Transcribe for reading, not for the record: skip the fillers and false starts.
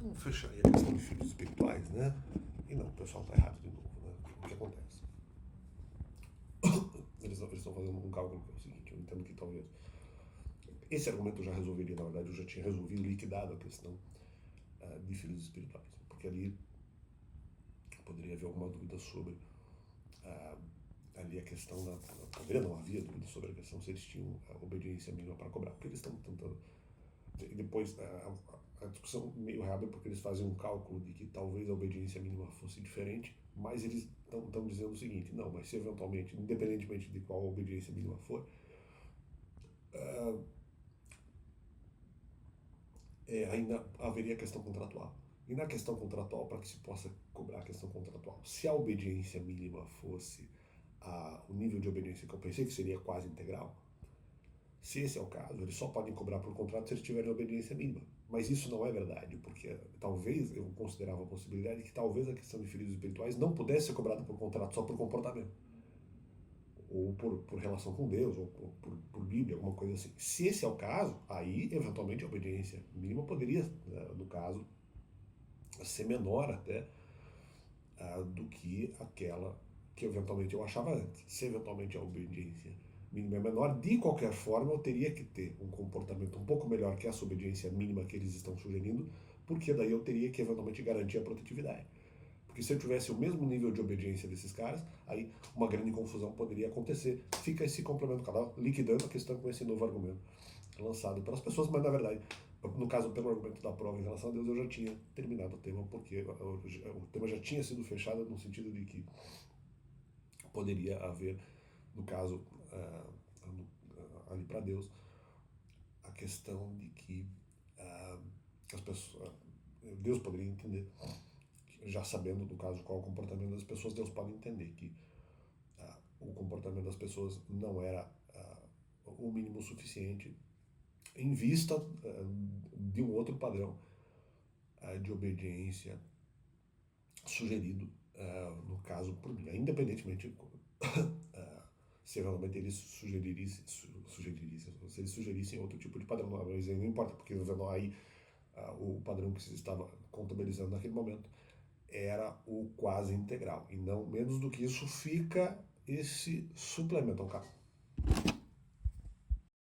Então fecharia a questão de filhos espirituais, né? E não, o pessoal está errado de novo, né? O que acontece? Eles estão fazendo um cálculo que é o seguinte, eu entendo que talvez esse argumento eu já resolveria, na verdade, eu já tinha resolvido, liquidado a questão de filhos espirituais, porque ali poderia haver alguma dúvida sobre ali a questão da... Poderia não havia dúvida sobre a questão se eles tinham a obediência mínima para cobrar, porque eles estão tentando... E depois a discussão meio rápida porque eles fazem um cálculo de que talvez a obediência mínima fosse diferente, mas eles estão dizendo o seguinte, não, mas se eventualmente, independentemente de qual obediência mínima for, ainda haveria questão contratual. E na questão contratual, para que se possa cobrar a questão contratual, se a obediência mínima fosse o nível de obediência que eu pensei que seria quase integral, se esse é o caso, eles só podem cobrar por contrato se eles tiverem obediência mínima. Mas isso não é verdade, porque talvez, eu considerava a possibilidade que talvez a questão de feridos espirituais não pudesse ser cobrada por contrato só por comportamento. Ou por relação com Deus, ou por Bíblia, alguma coisa assim. Se esse é o caso, aí, eventualmente, a obediência mínima poderia, no caso, ser menor até do que aquela que eventualmente eu achava antes. Se eventualmente a obediência mínima é menor, de qualquer forma eu teria que ter um comportamento um pouco melhor que essa obediência mínima que eles estão sugerindo, porque daí eu teria que eventualmente garantir a protetividade. Porque se eu tivesse o mesmo nível de obediência desses caras, aí uma grande confusão poderia acontecer. Fica esse complemento canal liquidando a questão com esse novo argumento lançado pelas pessoas, mas na verdade, no caso pelo argumento da prova em relação a Deus, eu já tinha terminado o tema, porque o tema já tinha sido fechado no sentido de que poderia haver, no caso, ali para Deus, a questão de que as pessoas, Deus poderia entender, já sabendo, no caso, qual é o comportamento das pessoas, Deus pode entender que o comportamento das pessoas não era o mínimo suficiente em vista de um outro padrão de obediência sugerido, no caso, por mim, independentemente se realmente eles sugerissem, se eles sugerissem outro tipo de padrão, mas não importa, porque aí o padrão que se estava contabilizando naquele momento era o quase integral, e não menos do que isso fica esse suplemento ao caso.